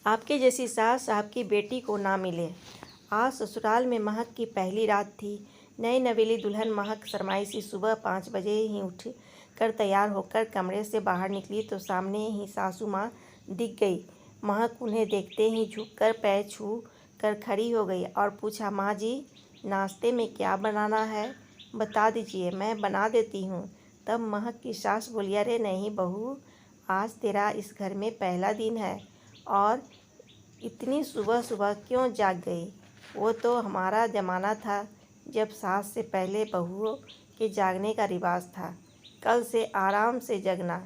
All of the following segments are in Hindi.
आपके जैसी सास आपकी बेटी को ना मिले। आज ससुराल में महक की पहली रात थी। नई नवेली दुल्हन महक शर्माई सुबह 5 बजे ही उठ कर तैयार होकर कमरे से बाहर निकली तो सामने ही सासू माँ दिख गई। महक उन्हें देखते ही झुककर पैर छू कर खड़ी हो गई और पूछा, माँ जी, नाश्ते में क्या बनाना है? बता दीजिए, मैं बना देती हूँ। तब महक की सास बोली, अरे नहीं बहू, आज तेरा इस घर में पहला दिन है और इतनी सुबह सुबह क्यों जाग गई? वो तो हमारा ज़माना था जब सास से पहले बहुओं के जागने का रिवाज था। कल से आराम से जगना।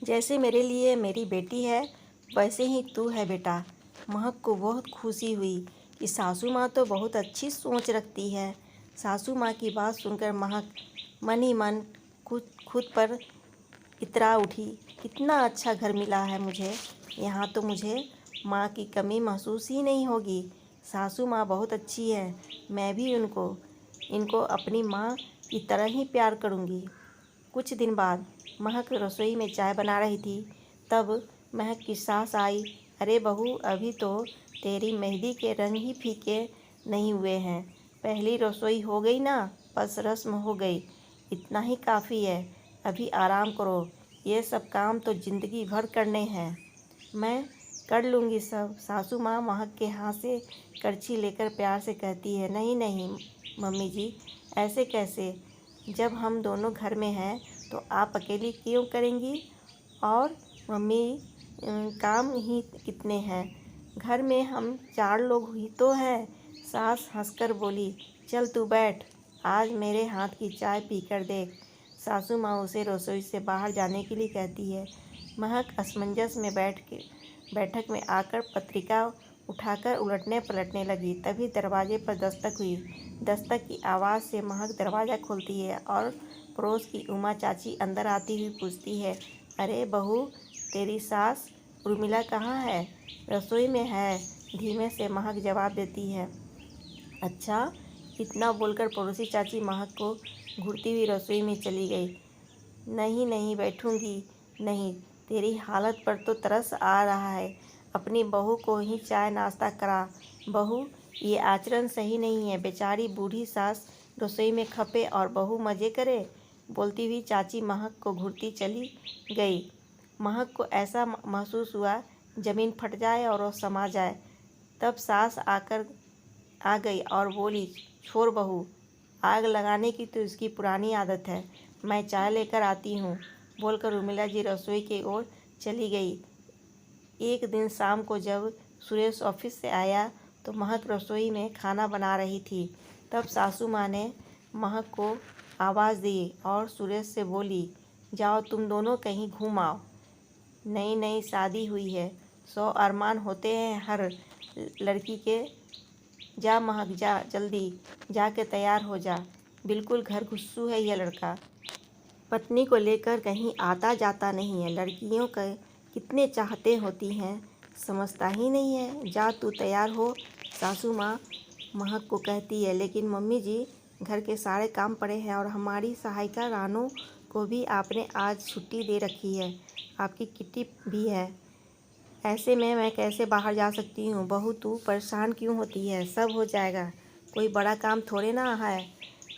जैसे मेरे लिए मेरी बेटी है वैसे ही तू है बेटा। महक को बहुत खुशी हुई कि सासू माँ तो बहुत अच्छी सोच रखती है। सासू माँ की बात सुनकर महक मन ही मन खुद पर इतरा उठी। कितना अच्छा घर मिला है मुझे। यहाँ तो मुझे माँ की कमी महसूस ही नहीं होगी। सासू माँ बहुत अच्छी है। मैं भी इनको अपनी माँ की तरह ही प्यार करूँगी। कुछ दिन बाद महक रसोई में चाय बना रही थी। तब महक की सास आई। अरे बहू, अभी तो तेरी मेहंदी के रंग ही फीके नहीं हुए हैं। पहली रसोई हो गई ना, बस रस्म हो गई, इतना ही काफ़ी है। अभी आराम करो, ये सब काम तो ज़िंदगी भर करने हैं। मैं कर लूँगी सब। सासू माँ महक के हाथ से करछी लेकर प्यार से कहती है, नहीं नहीं मम्मी जी, ऐसे कैसे? जब हम दोनों घर में हैं तो आप अकेली क्यों करेंगी? और मम्मी, काम ही कितने हैं? घर में हम 4 लोग ही तो हैं। सास हंसकर बोली, चल तू बैठ, आज मेरे हाथ की चाय पीकर देख। सासू माँ उसे रसोई से बाहर जाने के लिए कहती है। महक असमंजस में बैठक में आकर पत्रिका उठाकर उलटने पलटने लगी। तभी दरवाजे पर दस्तक हुई। दस्तक की आवाज़ से महक दरवाज़ा खोलती है और पड़ोस की उमा चाची अंदर आती हुई पूछती है, अरे बहू, तेरी सास उर्मिला कहाँ है? रसोई में है, धीमे से महक जवाब देती है। अच्छा, इतना बोलकर पड़ोसी चाची महक को घूरती हुई रसोई में चली गई। नहीं नहीं बैठूंगी नहीं, तेरी हालत पर तो तरस आ रहा है। अपनी बहू को ही चाय नाश्ता करा। बहू, ये आचरण सही नहीं है। बेचारी बूढ़ी सास रसोई में खपे और बहू मज़े करे। बोलती हुई चाची महक को घूरती चली गई। महक को ऐसा महसूस हुआ जमीन फट जाए और वो समा जाए। तब सास आ गई और बोली, छोड़ बहू, आग लगाने की तो इसकी पुरानी आदत है, मैं चाय लेकर आती हूँ। बोलकर उर्मिला जी रसोई की ओर चली गई। एक दिन शाम को जब सुरेश ऑफिस से आया तो महक रसोई में खाना बना रही थी। तब सासू माँ ने महक को आवाज़ दी और सुरेश से बोली, जाओ तुम दोनों कहीं घूम आओ। नई नई शादी हुई है, 100 अरमान होते हैं हर लड़की के। जा महक, जा, जल्दी जाके तैयार हो जा। बिल्कुल घर घुस्सू है यह लड़का। पत्नी को लेकर कहीं आता जाता नहीं है। लड़कियों के कितने चाहते होती हैं, समझता ही नहीं है। जा तू तैयार हो, सासू माँ महक को कहती है। लेकिन मम्मी जी, घर के सारे काम पड़े हैं और हमारी सहायिका रानू को भी आपने आज छुट्टी दे रखी है। आपकी किटी भी है। ऐसे में मैं कैसे बाहर जा सकती हूँ? बहू, तू परेशान क्यों होती है? सब हो जाएगा, कोई बड़ा काम थोड़े ना है।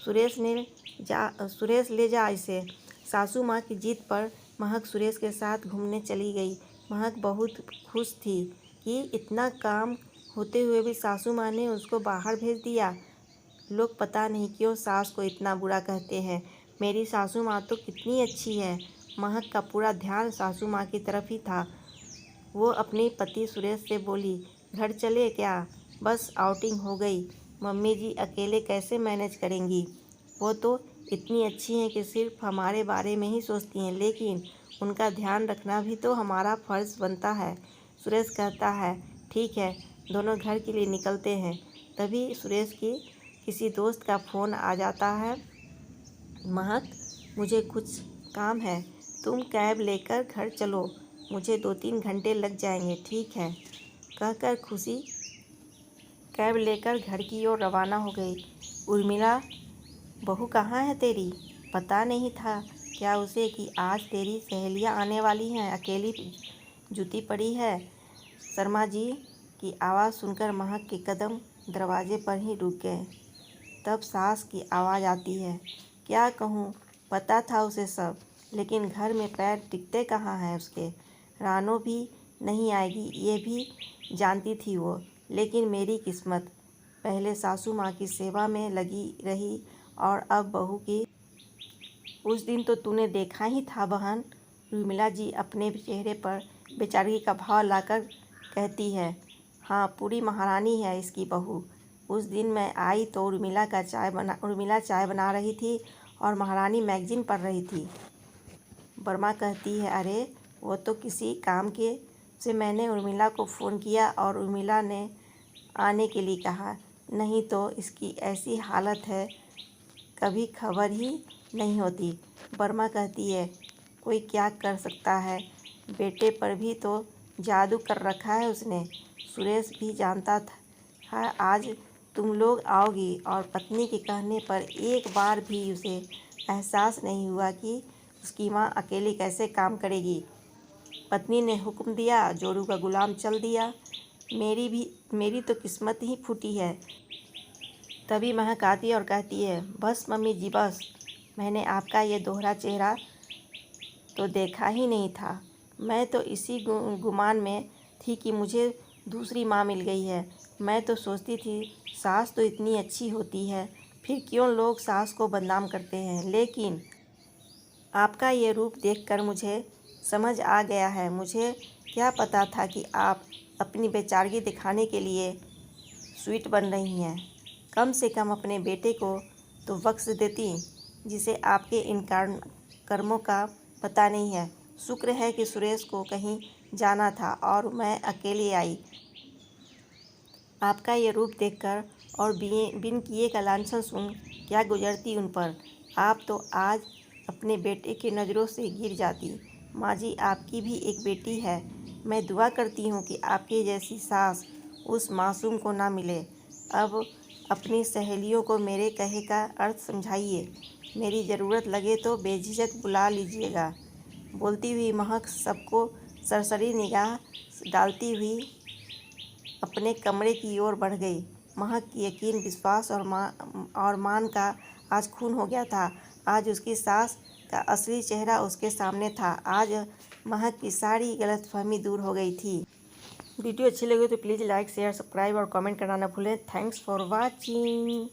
सुरेश ले जा इसे। सासू माँ की जिद पर महक सुरेश के साथ घूमने चली गई। महक बहुत खुश थी कि इतना काम होते हुए भी सासू माँ ने उसको बाहर भेज दिया। लोग पता नहीं क्यों सास को इतना बुरा कहते हैं। मेरी सासू माँ तो कितनी अच्छी है। महक का पूरा ध्यान सासू माँ की तरफ ही था। वो अपने पति सुरेश से बोली, घर चले क्या? बस आउटिंग हो गई। मम्मी जी अकेले कैसे मैनेज करेंगी? वो तो इतनी अच्छी हैं कि सिर्फ हमारे बारे में ही सोचती हैं, लेकिन उनका ध्यान रखना भी तो हमारा फ़र्ज़ बनता है। सुरेश कहता है, ठीक है, दोनों घर के लिए निकलते हैं। तभी सुरेश की किसी दोस्त का फ़ोन आ जाता है। महक, मुझे कुछ काम है, तुम कैब लेकर घर चलो, मुझे 2-3 घंटे लग जाएंगे। ठीक है, कहकर खुशी कैब लेकर घर की ओर रवाना हो गई। उर्मिला, बहू कहाँ है तेरी? पता नहीं था क्या उसे कि आज तेरी सहेलियाँ आने वाली हैं? अकेली जूती पड़ी है। शर्मा जी की आवाज़ सुनकर महक के कदम दरवाजे पर ही रुक गए। तब सास की आवाज़ आती है। क्या कहूँ, पता था उसे सब, लेकिन घर में पैर टिकते कहाँ हैं उसके। रानो भी नहीं आएगी ये भी जानती थी वो, लेकिन मेरी किस्मत, पहले सासू माँ की सेवा में लगी रही और अब बहू की। उस दिन तो तूने देखा ही था बहन, उर्मिला जी अपने चेहरे पर बेचारगी का भाव लाकर कहती है। हाँ, पूरी महारानी है इसकी बहू। उस दिन मैं आई तो उर्मिला चाय बना रही थी और महारानी मैगजीन पढ़ रही थी। बर्मा कहती है, अरे वो तो किसी काम के से मैंने उर्मिला को फ़ोन किया और उर्मिला ने आने के लिए कहा, नहीं तो इसकी ऐसी हालत है कभी खबर ही नहीं होती। बर्मा कहती है, कोई क्या कर सकता है, बेटे पर भी तो जादू कर रखा है उसने। सुरेश भी जानता था आज तुम लोग आओगी और पत्नी के कहने पर एक बार भी उसे एहसास नहीं हुआ कि उसकी माँ अकेली कैसे काम करेगी। पत्नी ने हुक्म दिया, जोरू का गुलाम चल दिया। मेरी तो किस्मत ही फूटी है। तभी महक आती है और कहती है, बस मम्मी जी बस, मैंने आपका ये दोहरा चेहरा तो देखा ही नहीं था। मैं तो इसी गुमान में थी कि मुझे दूसरी माँ मिल गई है। मैं तो सोचती थी सास तो इतनी अच्छी होती है, फिर क्यों लोग सास को बदनाम करते हैं। लेकिन आपका ये रूप देखकर मुझे समझ आ गया है। मुझे क्या पता था कि आप अपनी बेचारगी दिखाने के लिए स्वीट बन रही हैं। कम से कम अपने बेटे को तो बख्श देती, जिसे आपके इन कर्मों का पता नहीं है। शुक्र है कि सुरेश को कहीं जाना था और मैं अकेली आई। आपका ये रूप देखकर और बिन किए का लांछन सुन क्या गुजरती उन पर। आप तो आज अपने बेटे की नज़रों से गिर जाती। माँ जी, आपकी भी एक बेटी है। मैं दुआ करती हूँ कि आपकी जैसी सास उस मासूम को ना मिले। अब अपनी सहेलियों को मेरे कहे का अर्थ समझाइए। मेरी ज़रूरत लगे तो बेझिझक बुला लीजिएगा। बोलती हुई महक सबको सरसरी निगाह डालती हुई अपने कमरे की ओर बढ़ गई। महक की यकीन, विश्वास और मान का आज खून हो गया था। आज उसकी सास का असली चेहरा उसके सामने था। आज महक की सारी गलतफहमी दूर हो गई थी। वीडियो अच्छी लगी तो प्लीज़ लाइक, शेयर, सब्सक्राइब और कमेंट करना न भूलें। Thanks for watching.